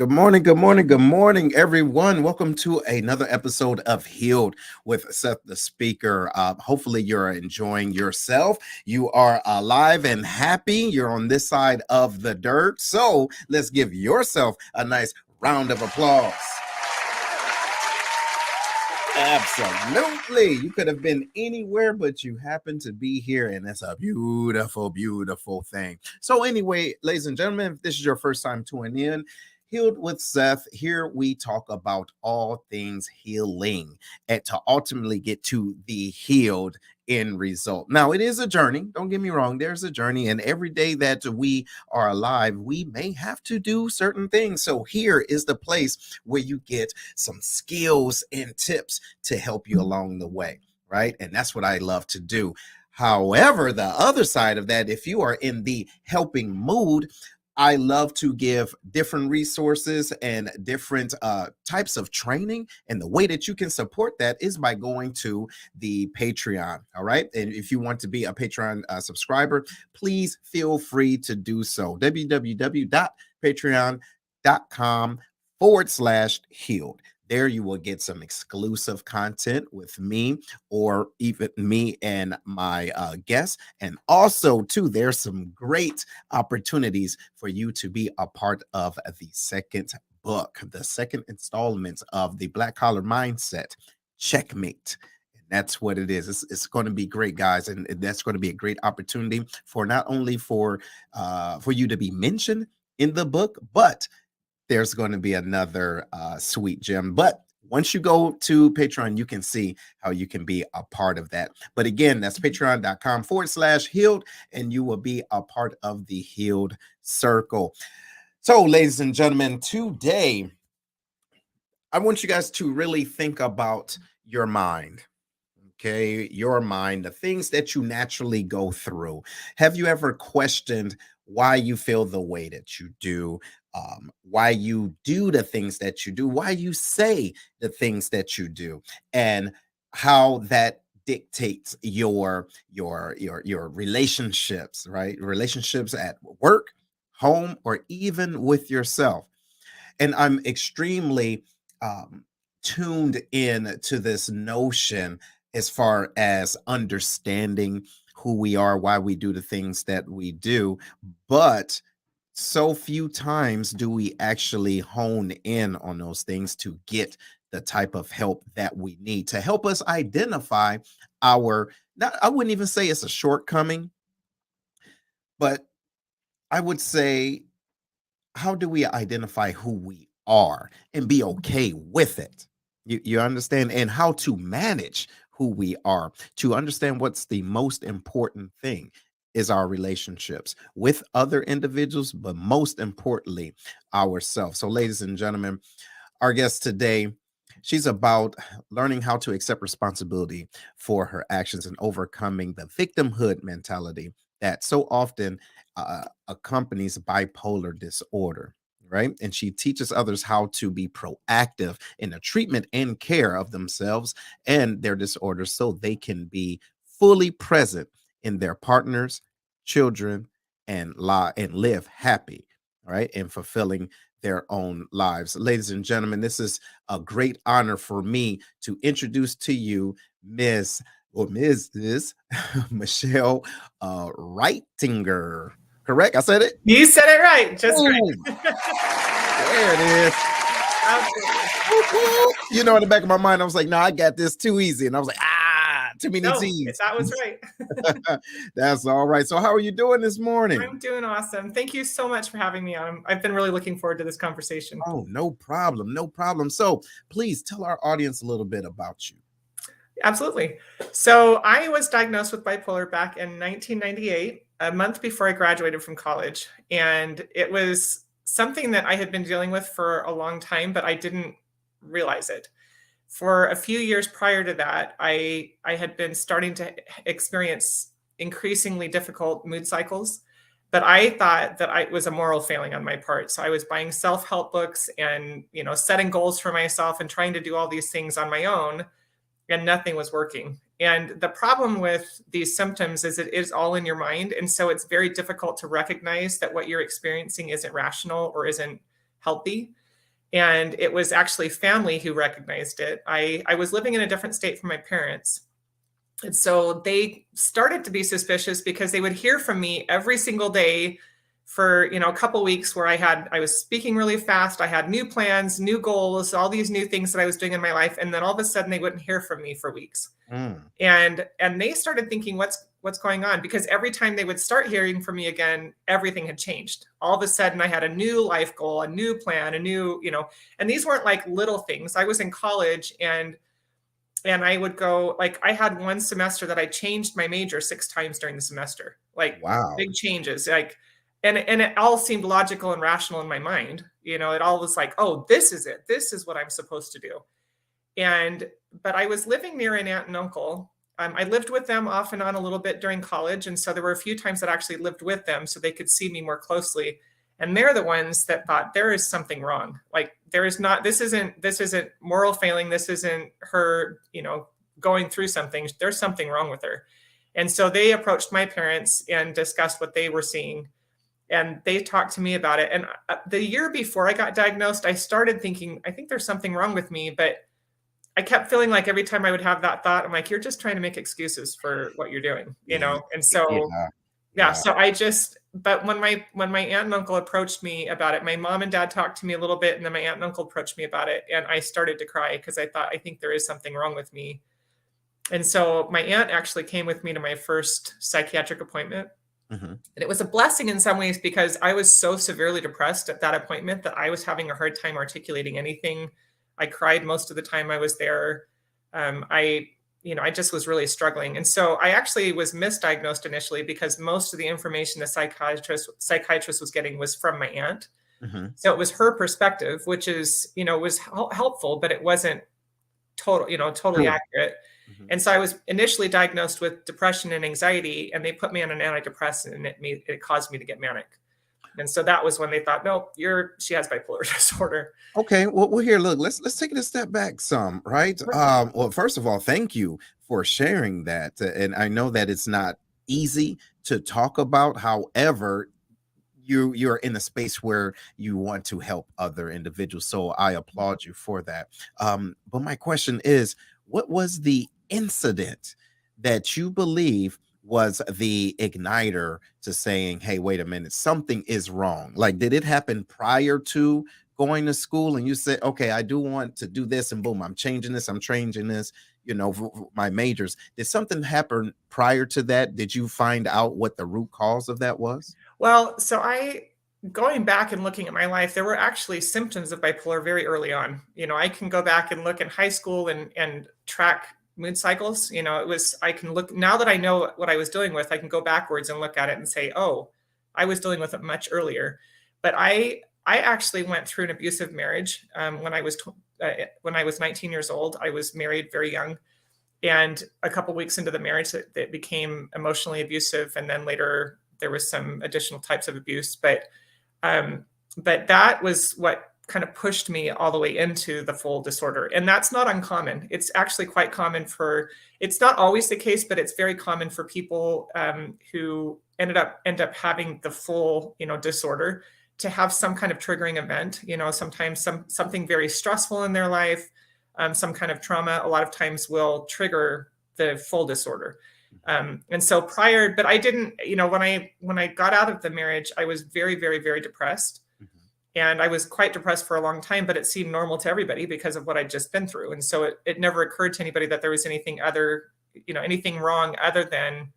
Good morning, good morning, good morning, everyone. Welcome to another episode of Healed with Seth the Speaker. Hopefully, you're enjoying yourself. You are alive and happy. You're on this side of the dirt. So let's give yourself a nice round of applause. Absolutely. You could have been anywhere, but you happen to be here, and that's a beautiful, beautiful thing. So, anyway, ladies and gentlemen, if this is your first time tuning in, Healed with Seth, here we talk about all things healing and to ultimately get to the healed end result. Now, it is a journey. Don't get me wrong. There's a journey, and every day that we are alive, we may have to do certain things. So, here is the place where you get some skills and tips to help you along the way, right? And that's what I love to do. However, the other side of that, if you are in the helping mood, I love to give different resources and different types of training. And the way that you can support that is by going to the Patreon. All right. And if you want to be a Patreon subscriber, please feel free to do so. www.patreon.com/healed. There you will get some exclusive content with me or even me and my guests. And also, too, there's some great opportunities for you to be a part of the second book, the second installment of the Black Collar Mindset, Checkmate. That's what it is. It's going to be great, guys, and that's going to be a great opportunity for not only for you to be mentioned in the book, but there's going to be another sweet gem. But once you go to Patreon, you can see how you can be a part of that. But again, that's patreon.com/healed, and you will be a part of the Healed Circle. So, ladies and gentlemen, today, I want you guys to really think about your mind. Okay, your mind, the things that you naturally go through. Have you ever questioned why you feel the way that you do? Why you do the things that you do? Why you say the things that you do? And how that dictates your relationships, right? Relationships at work, home, or even with yourself. And I'm extremely tuned in to this notion as far as understanding who we are, why we do the things that we do. But so few times do we actually hone in on those things to get the type of help that we need to help us identify our, not, I wouldn't even say it's a shortcoming, but I would say, how do we identify who we are and be okay with it? You understand? And how to manage who we are, to understand what's the most important thing is our relationships with other individuals, but most importantly, ourselves. So, ladies and gentlemen, our guest today, she's about learning how to accept responsibility for her actions and overcoming the victimhood mentality that so often accompanies bipolar disorder, right? And she teaches others how to be proactive in the treatment and care of themselves and their disorders so they can be fully present in their partners, children, and live happy, right? And fulfilling their own lives. Ladies and gentlemen, this is a great honor for me to introduce to you Mrs. Michelle Reittinger. Correct? I said it? You said it right. Just Boom. right. There it is. Absolutely. You know, in the back of my mind, I was like, no, I got this too easy. And I was like, too many No, T's. that was right. That's all right. So how are you doing this morning? I'm doing awesome. Thank you so much for having me on. I've been really looking forward to this conversation. Oh, no problem. No problem. So please tell our audience a little bit about you. Absolutely. So I was diagnosed with bipolar back in 1998, a month before I graduated from college. And it was something that I had been dealing with for a long time, but I didn't realize it. For a few years prior to that, I had been starting to experience increasingly difficult mood cycles, but I thought that it was a moral failing on my part. So I was buying self-help books and, setting goals for myself and trying to do all these things on my own, and nothing was working. And the problem with these symptoms is it is all in your mind. And so it's very difficult to recognize that what you're experiencing isn't rational or isn't healthy. And it was actually family who recognized it. I was living in a different state from my parents. And so they started to be suspicious because they would hear from me every single day for, a couple weeks where I was speaking really fast. I had new plans, new goals, all these new things that I was doing in my life. And then all of a sudden they wouldn't hear from me for weeks. Mm. And they started thinking, what's going on? Because every time they would start hearing from me again, everything had changed. All of a sudden I had a new life goal, a new plan, and these weren't like little things. I was in college, and I would go, like, I had one semester that I changed my major 6 times during the semester, like Wow. big changes, like, and it all seemed logical and rational in my mind. It all was like, oh, this is it. This is what I'm supposed to do. But I was living near an aunt and uncle. I lived with them off and on a little bit during college. And so there were a few times that I actually lived with them so they could see me more closely. And they're the ones that thought there is something wrong. Like, there is not, this isn't moral failing. This isn't her, going through something. There's something wrong with her. And so they approached my parents and discussed what they were seeing. And they talked to me about it. And the year before I got diagnosed, I started thinking, I think there's something wrong with me. But I kept feeling like every time I would have that thought, I'm like, you're just trying to make excuses for what you're doing, Yeah. And so, Yeah. yeah, Yeah. so but when my aunt and uncle approached me about it, my mom and dad talked to me a little bit, and then my aunt and uncle approached me about it, and I started to cry because I thought, I think there is something wrong with me. And so my aunt actually came with me to my first psychiatric appointment. Hmm. And it was a blessing in some ways because I was so severely depressed at that appointment that I was having a hard time articulating anything. I cried most of the time I was there. I just was really struggling. And so I actually was misdiagnosed initially because most of the information the psychiatrist was getting was from my aunt. Hmm. So it was her perspective, which was helpful, but it wasn't totally Sure. accurate. Hmm. And so I was initially diagnosed with depression and anxiety, and they put me on an antidepressant, and it caused me to get manic. And so that was when they thought, no, she has bipolar disorder. Okay, well, here, look, let's take it a step back some, right? Well, first of all, thank you for sharing that, and I know that it's not easy to talk about. However, you're in a space where you want to help other individuals, so I applaud you for that. But my question is, what was the incident that you believe was the igniter to saying, hey, wait a minute, something is wrong? Like, did it happen prior to going to school and you said, okay, I do want to do this, and boom, I'm changing this, I'm changing this, my majors? Did something happen prior to that? Did you find out what the root cause of that was? Well, so going back and looking at my life, there were actually symptoms of bipolar very early on. I can go back and look in high school and track mood cycles. I can look now that I know what I was dealing with, I can go backwards and look at it and say, oh, I was dealing with it much earlier. But I actually went through an abusive marriage when I was 19 years old. I was married very young. And a couple weeks into the marriage, it became emotionally abusive. And then later, there was some additional types of abuse. But that was what kind of pushed me all the way into the full disorder. And that's not uncommon. It's actually quite common it's not always the case, but it's very common for people who end up having the full, disorder to have some kind of triggering event, sometimes something very stressful in their life, some kind of trauma, a lot of times will trigger the full disorder. And so but I didn't, when I got out of the marriage, I was very, very, very depressed. Mhm. And I was quite depressed for a long time, but it seemed normal to everybody because of what I'd just been through. And so it never occurred to anybody that there was anything wrong other than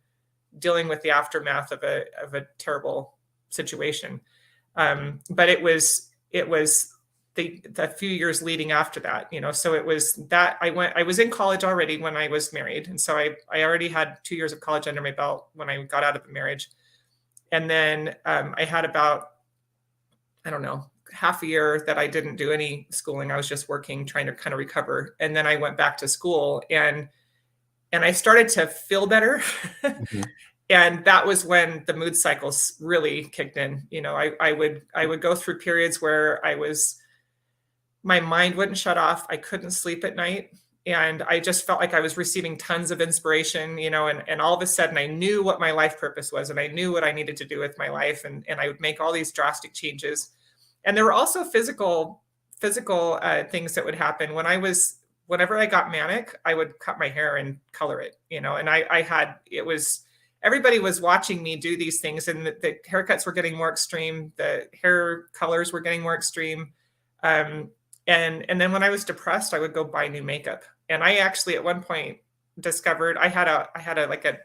dealing with the aftermath of a terrible situation. But it was the few years leading after that, so it was that I was in college already when I was married. And so I already had 2 years of college under my belt when I got out of the marriage. And then I had about, I don't know, half a year that I didn't do any schooling. I was just working, trying to kind of recover. And then I went back to school and I started to feel better. Mhm. And that was when the mood cycles really kicked in. I would go through periods where my mind wouldn't shut off. I couldn't sleep at night. And I just felt like I was receiving tons of inspiration, and all of a sudden I knew what my life purpose was, and I knew what I needed to do with my life. And I would make all these drastic changes. And there were also physical physical things that would happen whenever I got manic, I would cut my hair and color it, and everybody was watching me do these things, and the haircuts were getting more extreme. The hair colors were getting more extreme. Um, and then when I was depressed, I would go buy new makeup. And I actually at one point discovered I had a like a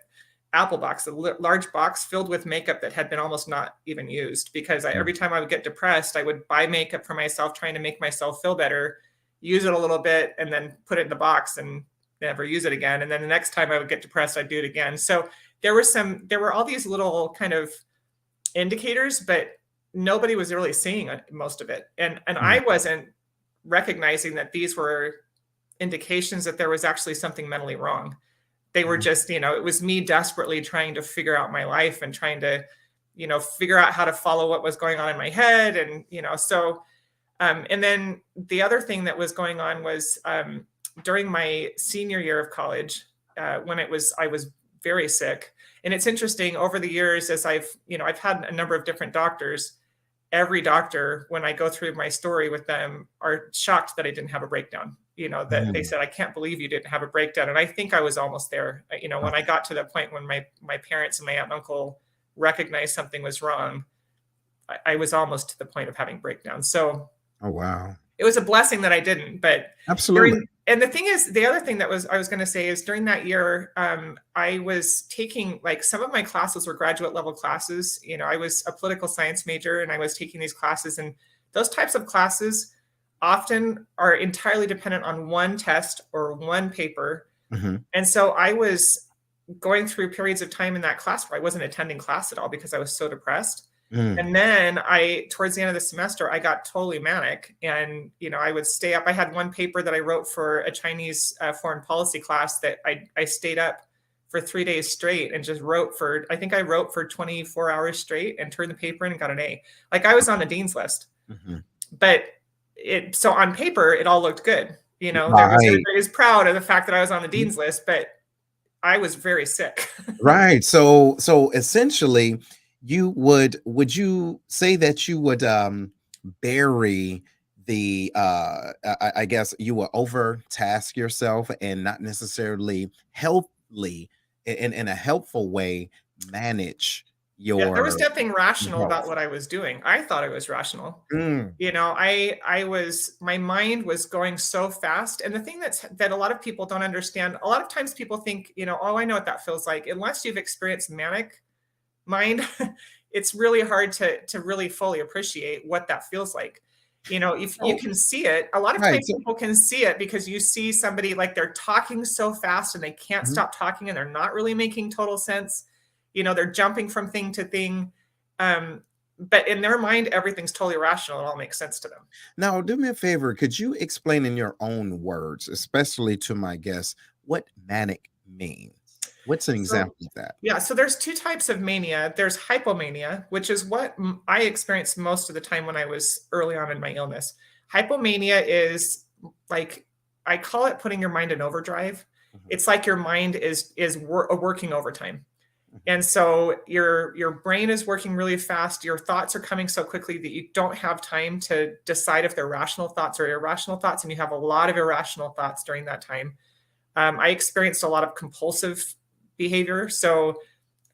Apple box, a large box filled with makeup that had been almost not even used, because Mm. every time I would get depressed, I would buy makeup for myself, trying to make myself feel better, use it a little bit, and then put it in the box and never use it again. And then the next time I would get depressed, I'd do it again. So there were all these little kind of indicators, but nobody was really seeing most of it. And I Mm. wasn't recognizing that these were indications that there was actually something mentally wrong. They were Mm. just, it was me desperately trying to figure out my life and trying to, figure out how to follow what was going on in my head. And, and then the other thing that was going on was during my senior year of college, when I was very sick. And it's interesting, over the years, as I've had a number of different doctors. Every doctor, when I go through my story with them, are shocked that I didn't have a breakdown. That they Mm. said, I can't believe you didn't have a breakdown. And I think I was almost there. When I got to the point when my parents and my aunt and uncle recognized something was wrong, I was almost to the point of having breakdowns. So Oh, wow. it was a blessing that I didn't. But Absolutely. and the thing is, the other thing I was going to say is, during that year, I was taking, like, some of my classes were graduate level classes. I was a political science major, and I was taking these classes, and those types of classes often are entirely dependent on one test or one paper. Mhm. And so I was going through periods of time in that class where I wasn't attending class at all because I was so depressed. Mm. And then towards the end of the semester, I got totally manic, and, I would stay up. I had one paper that I wrote for a Chinese foreign policy class that I stayed up for 3 days straight and just I think I wrote for 24 hours straight and turned the paper in and got an A. Like, I was on the dean's list. Mhm. But so on paper, it all looked good. Right. Everybody was proud of the fact that I was on the dean's list, but I was very sick. Right. So essentially, would you say that you would bury the I guess you will overtask yourself and not necessarily healthily in a helpful way manage Yeah, there was your nothing rational about health. what I was doing. I thought it was rational. Mm. My mind was going so fast. And the thing that a lot of people don't understand, a lot of times people think, oh, I know what that feels like. Unless you've experienced manic mind, it's really hard to really fully appreciate what that feels like. If you Oh, can see it, a lot of right. times So, people can see it because you see somebody, like, they're talking so fast and they can't mhm. stop talking, and they're not really making total sense. They're jumping from thing to thing. Um, but in their mind, everything's totally rational. It all makes sense to them. Now, do me a favor. Could you explain in your own words, especially to my guests, what manic means? What's an So, example of that? yeah, so there's two types of mania. There's hypomania, which is what I experienced most of the time when I was early on in my illness. Hypomania is, like, I call it putting your mind in overdrive. Mhm. It's like your mind is working overtime. Mhm. And so your brain is working really fast. Your thoughts are coming so quickly that you don't have time to decide if they're rational thoughts or irrational thoughts, and you have a lot of irrational thoughts during that time. I experienced a lot of compulsive behavior, so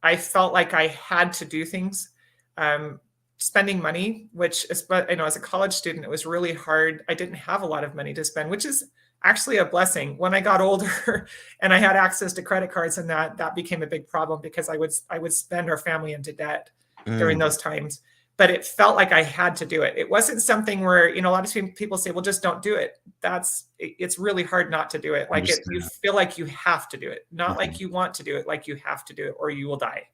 I felt like I had to do things. Um, Spending money, which is, but as a college student, it was really hard. I didn't have a lot of money to spend, which is actually a blessing. When I got older and I had access to credit cards, and that became a big problem because I would spend our family into debt during Mm. those times. But it felt like I had to do it. It wasn't something where, a lot of people say, well, just don't do it. It's really hard not to do it. Like, you Understand. feel like you have to do it, not Mhm. like you want to do it, like you have to do it or you will die.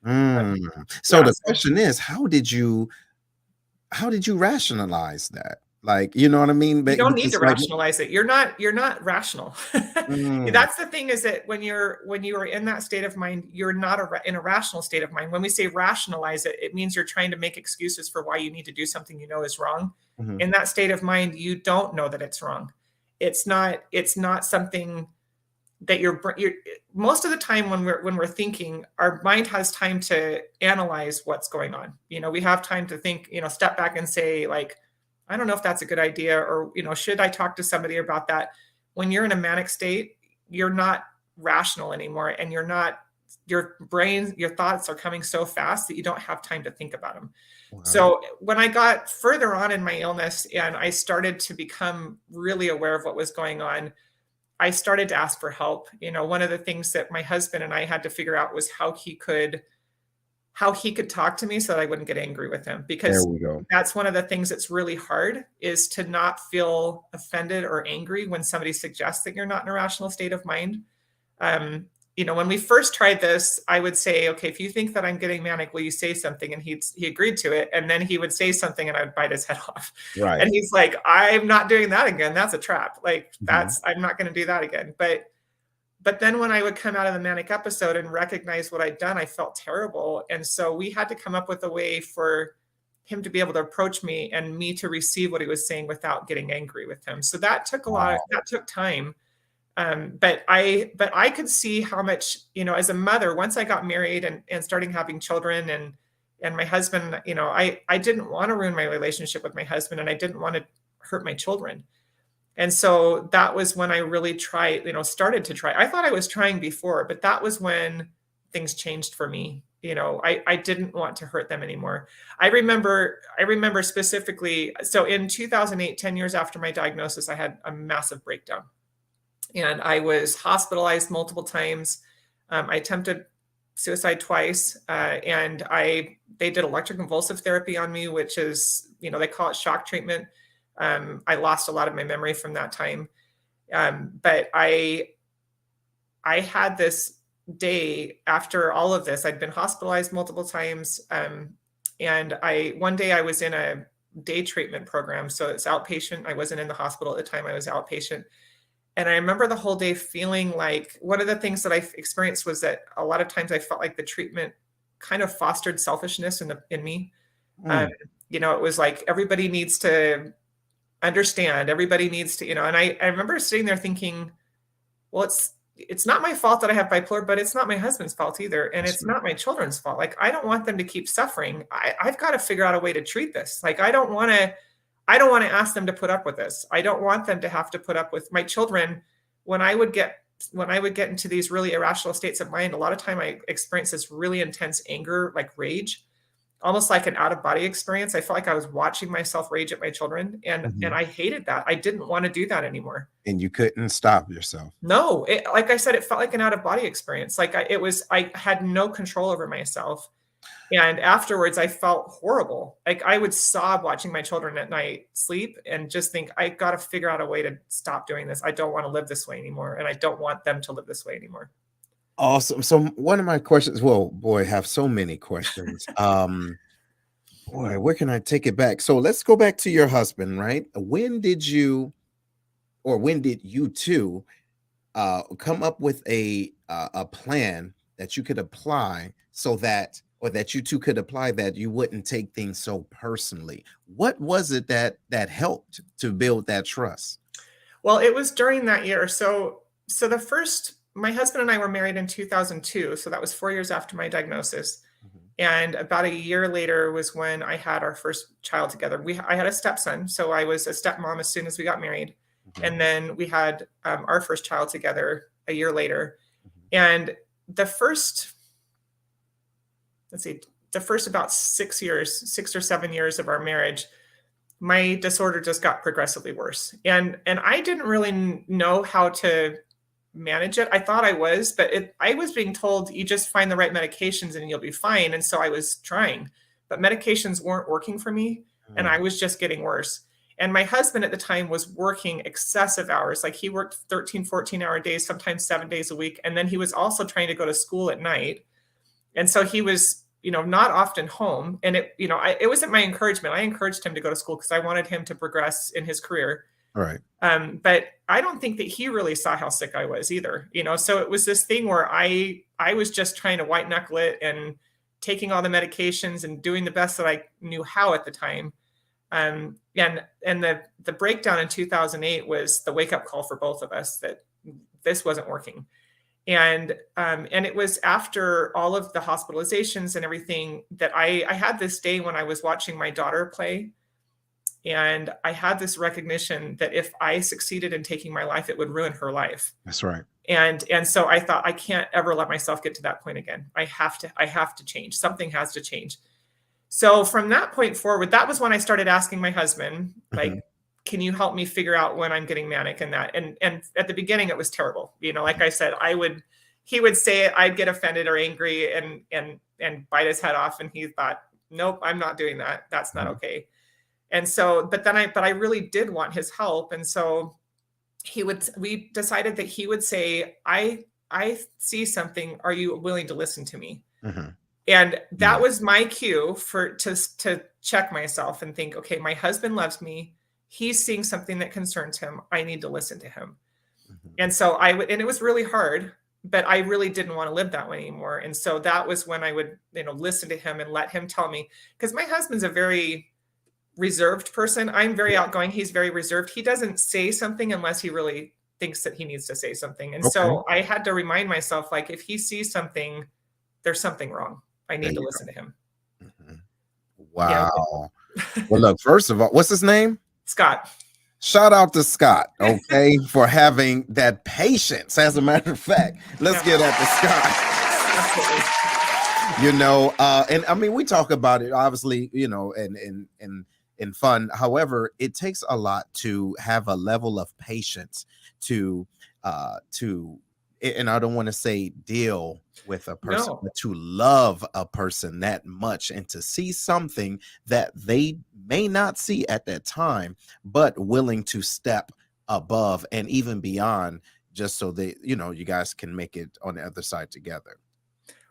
Mm. So Yeah. the So question is, how did you rationalize that? Like, you know what I mean? you don't need Because to like, rationalize it. You're not rational. mm, That's the thing, is that when you are in that state of mind, you're not in a rational state of mind. When we say rationalize it, it means you're trying to make excuses for why you need to do something is wrong. mhm, In that state of mind, you don't know that it's wrong. It's not something that you're most of the time when we're thinking, our mind has time to analyze what's going on. We have time to think, step back and say, like, I don't know if that's a good idea, or, should I talk to somebody about that? When you're in a manic state, you're not rational anymore, and your brain, your thoughts are coming so fast that you don't have time to think about them. Wow. So when I got further on in my illness and I started to become really aware of what was going on, I started to ask for help. One of the things that my husband and I had to figure out was how he could talk to me so that I wouldn't get angry with him, There because we go. that's one of the things that's really hard, is to not feel offended or angry when somebody suggests that you're not in a rational state of mind. When we first tried this, I would say, okay, if you think that I'm getting manic, will you say something? And he agreed to it. And then he would say something and I would bite his head off. Right. And he's like, I'm not doing that again. That's a trap. Like, Mhm. I'm not going to do that again. But then when I would come out of the manic episode and recognize what I'd done, I felt terrible. And so we had to come up with a way for him to be able to approach me and me to receive what he was saying without getting angry with him. So Wow. that took time. But I could see how much, as a mother, once I got married and starting having children, and my husband, I didn't want to ruin my relationship with my husband, and I didn't want to hurt my children. And so that was when I really started to try. I thought I was trying before, but that was when things changed for me. I didn't want to hurt them anymore. I remember specifically, so in 2008, 10 years after my diagnosis, I had a massive breakdown and I was hospitalized multiple times. I attempted suicide twice, and they did electroconvulsive therapy on me, which is, they call it shock treatment. I lost a lot of my memory from that time, but I had this day after all of this. I'd been hospitalized multiple times, and one day I was in a day treatment program, so it's outpatient. I wasn't in the hospital at the time; I was outpatient. And I remember the whole day feeling like one of the things that I experienced was that a lot of times I felt like the treatment kind of fostered selfishness in me. Um, Mm. it was like everybody needs to understand, everybody needs to, and I remember sitting there thinking, well, it's not my fault that I have bipolar, but it's not my husband's fault either. And That's it's right. not my children's fault. Like, I don't want them to keep suffering. I've got to figure out a way to treat this. Like, I don't want to ask them to put up with this. I don't want them to have to put up with my children. When I would get into these really irrational states of mind, a lot of time I experienced this really intense anger, like rage, almost like an out of body experience. I felt like I was watching myself rage at my children, and Mhm. I hated that. I didn't want to do that anymore. And you couldn't stop yourself. No, like I said, it felt like an out of body experience. Like I had no control over myself. And afterwards, I felt horrible. Like I would sob watching my children at night sleep and just think, I got to figure out a way to stop doing this. I don't want to live this way anymore. And I don't want them to live this way anymore. Awesome. So one of my questions, well, boy, I have so many questions. Boy, where can I take it back? So let's go back to your husband, right? When did you two come up with a plan that you could apply so that or that you two could apply that you wouldn't take things so personally? What was it that helped to build that trust? Well, it was during that year. My husband and I were married in 2002. So that was 4 years after my diagnosis. Mhm, And about a year later was when I had our first child together. I had a stepson, so I was a stepmom as soon as we got married, mhm, and then we had our first child together a year later. mhm. And the first, let's see, the first about 6 years, 6 or 7 years of our marriage, my disorder just got progressively worse, and I didn't really know how to manage it. I thought I was, but I was being told you just find the right medications and you'll be fine. And so I was trying, but medications weren't working for me. And I Mm, was just getting worse. And my husband at the time was working excessive hours. Like he worked 13, 14-hour days, sometimes 7 days a week. And then he was also trying to go to school at night. And so he was, not often home. And it wasn't my encouragement. I encouraged him to go to school because I wanted him to progress in his career. all right. But I don't think that he really saw how sick I was either. So it was this thing where I was just trying to white knuckle it and taking all the medications and doing the best that I knew how at the time. And the breakdown in 2008 was the wake up call for both of us that this wasn't working. And it was after all of the hospitalizations and everything that I had this day when I was watching my daughter play, And I had this recognition that if I succeeded in taking my life, it would ruin her life. That's right. And so I thought, I can't ever let myself get to that point again. I have to change. Something has to change. So from that point forward, that was when I started asking my husband, Mhm. like, can you help me figure out when I'm getting manic and that? And at the beginning it was terrible. Like I said, he would say it, I'd get offended or angry and bite his head off. And he thought, nope, I'm not doing that. That's not Mhm. okay. And so, but I really did want his help. And so we decided that he would say, I see something. Are you willing to listen to me? Mhm. And that Yeah. was my cue to check myself and think, okay, my husband loves me. He's seeing something that concerns him. I need to listen to him. Mhm. And so I would, and it was really hard, but I really didn't want to live that way anymore. And so that was when I would, listen to him and let him tell me, because my husband's a very reserved person. I'm very Yeah. outgoing. He's very reserved. He doesn't say something unless he really thinks that he needs to say something. And Okay. so I had to remind myself, like, if he sees something, there's something wrong. I There need to you listen to him. go. Mhm. Yeah. Wow. Well, look, first of all, what's his name? Scott. Shout out to Scott, okay, for having that patience. As a matter of fact, let's Yeah, get at the Scott. absolutely. And I mean, we talk about it obviously, in fun. However, it takes a lot to have a level of patience to and I don't want to say deal with a person, No. but to love a person that much and to see something that they may not see at that time, but willing to step above and even beyond, just so they, you guys can make it on the other side together.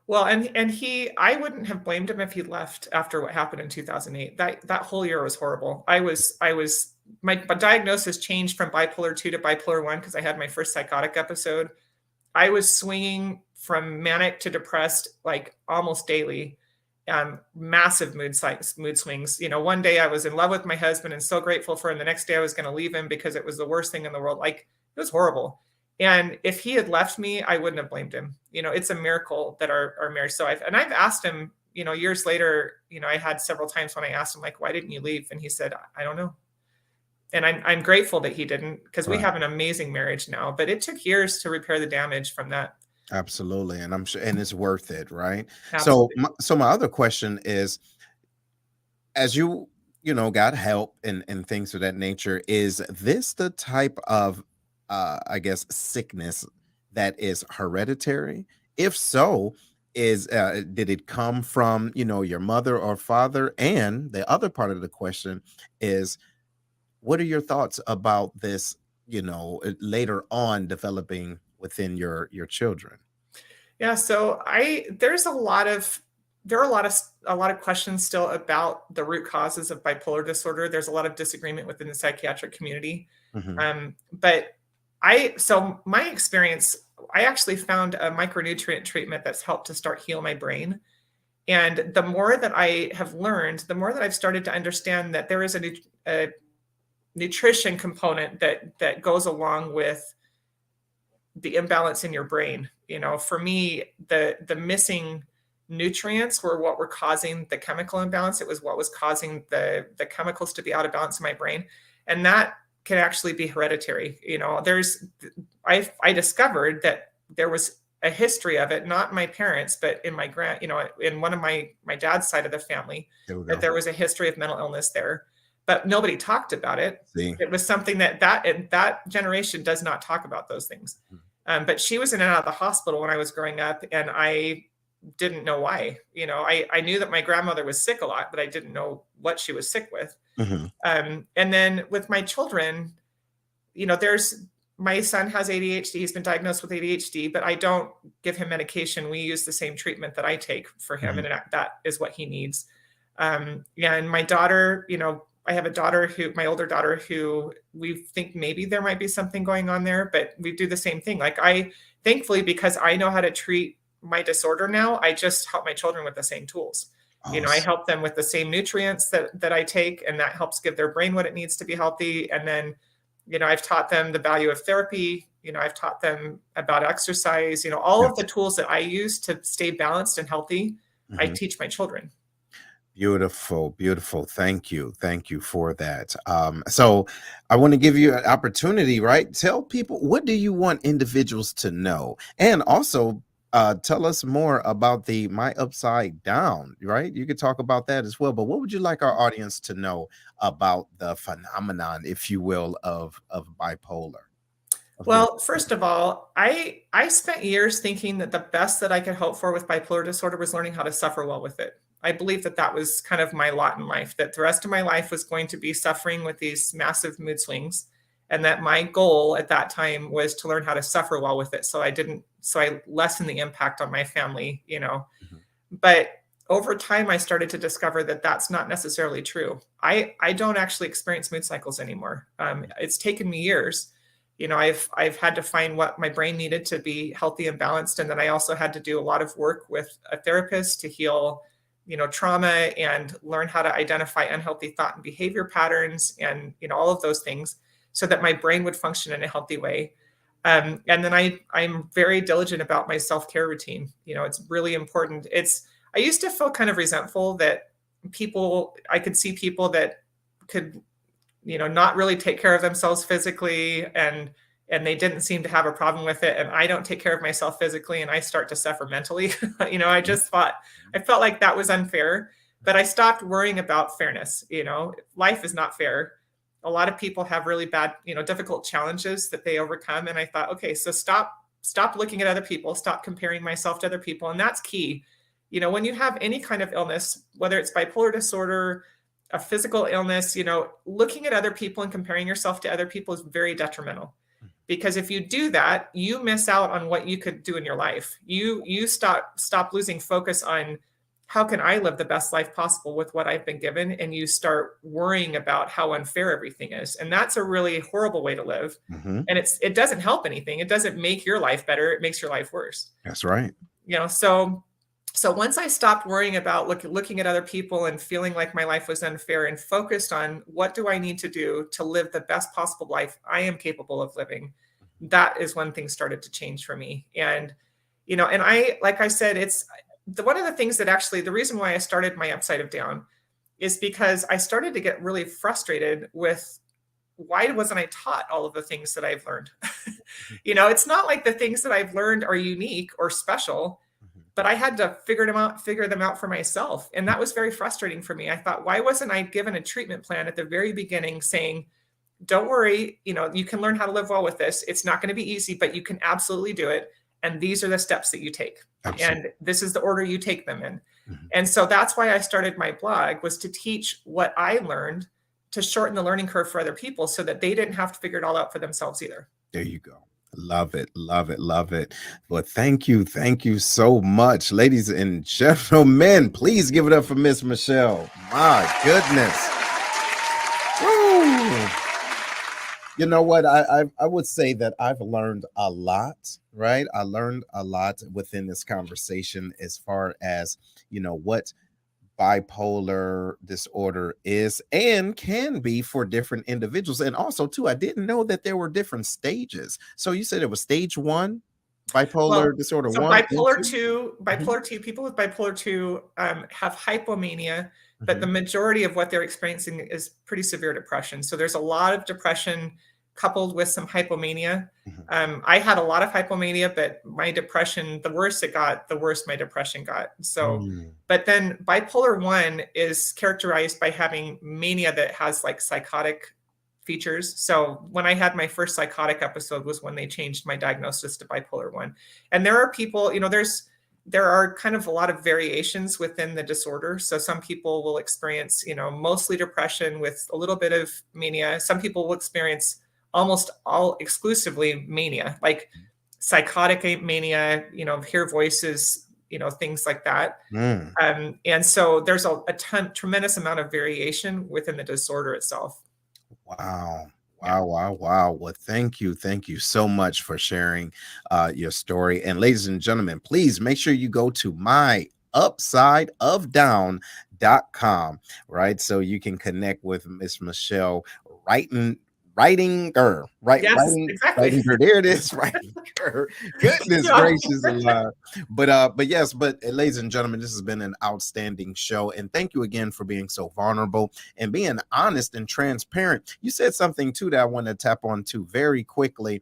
Well, and I wouldn't have blamed him if he left after what happened in 2008. That whole year was horrible. My diagnosis changed from bipolar 2 to bipolar 1 because I had my first psychotic episode. I was swinging from manic to depressed like almost daily. Massive mood swings. One day I was in love with my husband and so grateful for him. The next day I was going to leave him because it was the worst thing in the world. Like, it was horrible. And if he had left me, I wouldn't have blamed him. It's a miracle that our marriage. So I've asked him, years later, I had several times when I asked him, like, why didn't you leave? And he said, I don't know. And I'm grateful that he didn't, because we Right. have an amazing marriage now, but it took years to repair the damage from that. Absolutely, and I'm sure, and it's worth it, right? So, Absolutely. my other question is, as got help and things of that nature, is this the type of, I guess, sickness that is hereditary? If so, did it come from your mother or father? And the other part of the question is, what are your thoughts about this? Later on developing within your children. Yeah, so I there's there are a lot of questions still about the root causes of bipolar disorder. There's a lot of disagreement within the psychiatric community. Mhm. But so my experience, I actually found a micronutrient treatment that's helped to start heal my brain. And the more that I have learned, the more that I've started to understand that there is a nutrition component that goes along with the imbalance in your brain. For me, the missing nutrients were what were causing the chemical imbalance. It was what was causing the chemicals to be out of balance in my brain, and that can actually be hereditary. I discovered that there was a history of it, not my parents, but in in one of my dad's side of the family, There we that go. there was a history of mental illness there, but nobody talked about it. See. It was something that generation does not talk about those things. But she was in and out of the hospital when I was growing up, and I didn't know why. I knew that my grandmother was sick a lot, but I didn't know what she was sick with. Mhm. And then with my children, there's my son has ADHD. He's been diagnosed with ADHD, but I don't give him medication. We use the same treatment that I take for him, Mhm. and that is what he needs. And my daughter, I have a daughter my older daughter, who we think maybe there might be something going on there, but we do the same thing. Like, thankfully, because I know how to treat my disorder now, I just help my children with the same tools. I Awesome. help them with the same nutrients that I take, and that helps give their brain what it needs to be healthy. And then, I've taught them the value of therapy. I've taught them about exercise. All of the Yes. tools that I use to stay balanced and healthy, I Mhm. teach my children. Beautiful, beautiful. Thank you for that. So I want to give you an opportunity, right? Tell people, what do you want individuals to know? And also tell us more about the My Upside Down, right? You could talk about that as well. But what would you like our audience to know about the phenomenon, if you will, of bipolar, of being Well, first of all, I spent years thinking that the best that I could hope for with bipolar disorder was learning how to suffer well with it. I believe that that was kind of my lot in life, that the rest of my life was going to be suffering with these massive mood swings, and that my goal at that time was to learn how to suffer well with it, so I lessen the impact on my family, you know. Mhm, But over time, I started to discover that that's not necessarily true. I don't actually experience mood cycles anymore. It's taken me years. You know, I've had to find what my brain needed to be healthy and balanced, and then I also had to do a lot of work with a therapist to heal, you know, trauma and learn how to identify unhealthy thought and behavior patterns, and you know all of those things, so that my brain would function in a healthy way. And then I'm very diligent about my self care routine. You know, it's really important. I used to feel kind of resentful that I could see people that could, you know, not really take care of themselves physically, and they didn't seem to have a problem with it, and I don't take care of myself physically and I start to suffer mentally. You know, mhm, I felt like that was unfair, but I stopped worrying about fairness. You know, life is not fair. A lot of people have really bad, you know, difficult challenges that they overcome, and I thought, okay, so stop looking at other people, stop comparing myself to other people, and that's key. You know, when you have any kind of illness, whether it's bipolar disorder, a physical illness, you know, looking at other people and comparing yourself to other people is very detrimental. mhm, Because if you do that, you miss out on what you could do in your life. You stop losing focus on how can I live the best life possible with what I've been given, and you start worrying about how unfair everything is. And that's a really horrible way to live. mhm. And it doesn't help anything. It doesn't make your life better. It makes your life worse. That's right. You know, so once I stopped worrying about looking at other people and feeling like my life was unfair, and focused on what do I need to do to live the best possible life I am capable of living, that is when things started to change for me. And you know, and I like I said, it's one of the things that actually the reason why I started my Upside of Down is because I started to get really frustrated with why wasn't I taught all of the things that I've learned? Mhm, You know, it's not like the things that I've learned are unique or special, mhm, but I had to figure them out for myself. And that was very frustrating for me. I thought, why wasn't I given a treatment plan at the very beginning saying, don't worry, you know, you can learn how to live well with this. It's not going to be easy, but you can absolutely do it. And these are the steps that you take. absolutely. And this is the order you take them in. Mhm. And so that's why I started my blog, was to teach what I learned, to shorten the learning curve for other people so that they didn't have to figure it all out for themselves either. There you go. Love it, love it, love it. But thank you so much, ladies and gentlemen. Please give it up for Miss Michelle. My goodness. Woo. You know what? I would say that I've learned a lot, right? I learned a lot within this conversation as far as, what bipolar disorder is and can be for different individuals. And also, too, I didn't know that there were different stages. So you said it was stage one, Well, bipolar disorder so one and two? Mhm, bipolar 2, people with bipolar 2 have hypomania, but the mhm, majority of what they're experiencing is pretty severe depression. So there's a lot of depression coupled with some hypomania. mhm, I had a lot of hypomania, but my depression, the worse it got, the worse my depression got. So, mm, but then bipolar 1 is characterized by having mania that has like psychotic features. So when I had my first psychotic episode was when they changed my diagnosis to bipolar 1. And there are people, you know, there are kind of a lot of variations within the disorder. So some people will experience, you know, mostly depression with a little bit of mania. Some people will experience almost all exclusively mania, like psychotic mania, you know, hear voices, you know, things like that. mm. And so there's tremendous amount of variation within the disorder itself. Wow. Yeah. Wow, wow, wow. Well, thank you. Thank you so much for sharing your story. And ladies and gentlemen, please make sure you go to myupsideofdown.com, right? So you can connect with Miss Michelle Reittinger. Reittinger, Yes, exactly. Reittinger. There it is, Reittinger. Goodness Yeah. gracious alive. But yes, ladies and gentlemen, this has been an outstanding show, and thank you again for being so vulnerable and being honest and transparent. You said something too that I want to tap on to very quickly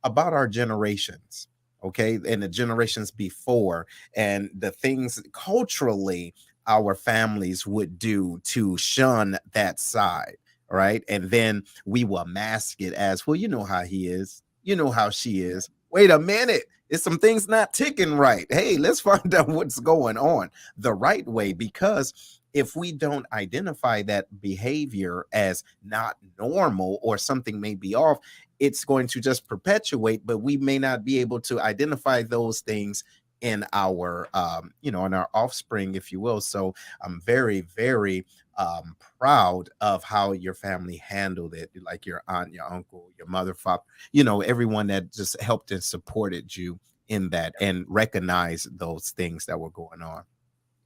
about our generations, okay, and the generations before, and the things culturally our families would do to shun that side. All right. And then we will mask it as, well, you know how he is, you know how she is. Wait a minute. It's some things not ticking right. Hey, let's find out what's going on the right way, because if we don't identify that behavior as not normal or something may be off, it's going to just perpetuate, but we may not be able to identify those things in our in our offspring, if you will. So I'm very, very proud of how your family handled it, like your aunt, your uncle, your mother, father, everyone that just helped and supported you in that and recognized those things that were going on.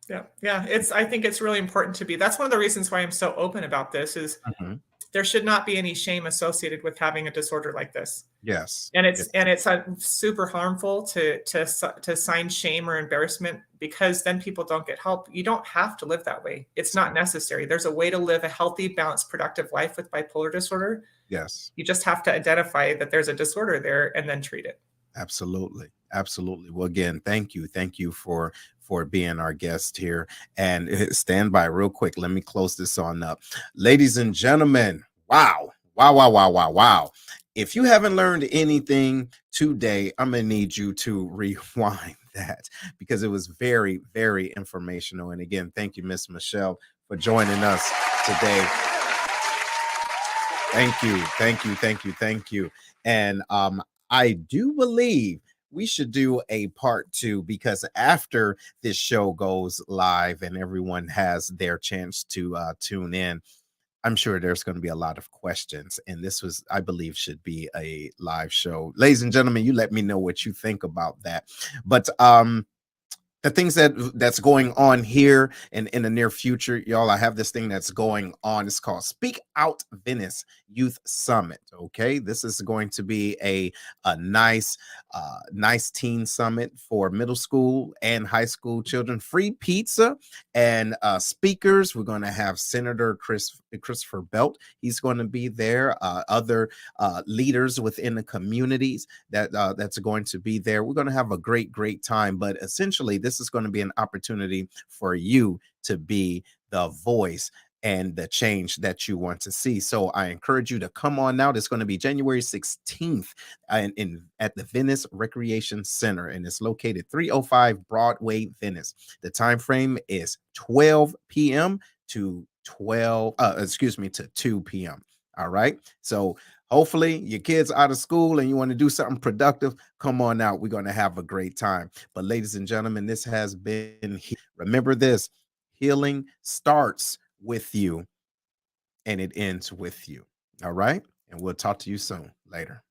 Yeah, yeah. I think it's really important to be. That's one of the reasons why I'm so open about this is Mhm. there should not be any shame associated with having a disorder like this. Yes. And Yes. it's super harmful to sign shame or embarrassment, because then people don't get help. You don't have to live that way. It's not necessary. There's a way to live a healthy, balanced, productive life with bipolar disorder. Yes. You just have to identify that there's a disorder there and then treat it. Absolutely. Absolutely. Well, again, thank you. Thank you for being our guest here. And stand by real quick. Let me close this on up. Ladies and gentlemen, wow. Wow, wow, wow, wow, wow. If you haven't learned anything today, I'm going to need you to rewind that, because it was very, very informational. And again, thank you, Miss Michelle, for joining us today. Thank you, thank you, thank you, thank you. And I do believe we should do a part two, because after this show goes live and everyone has their chance to tune in, I'm sure there's going to be a lot of questions. And this was, I believe, should be a live show. Ladies and gentlemen, you let me know what you think about that. But the things that's going on here and in the near future, y'all, I have this thing that's going on. It's called Speak Out Venice Youth Summit. Okay, this is going to be a nice teen summit for middle school and high school children. Free pizza and speakers. We're going to have Senator Christopher Belt. He's going to be there. Other leaders within the communities that's going to be there. We're going to have a great time. But essentially, this is going to be an opportunity for you to be the voice and the change that you want to see. So I encourage you to come on out. It's going to be January 16th at the Venice Recreation Center, and it's located 305 Broadway, Venice. The time frame is 12 p.m. to 2 p.m. All right. So hopefully your kids out of school and you want to do something productive, come on out. We're going to have a great time. But ladies and gentlemen, this has been, remember this, healing starts with you and it ends with you. All right. And we'll talk to you soon. Later.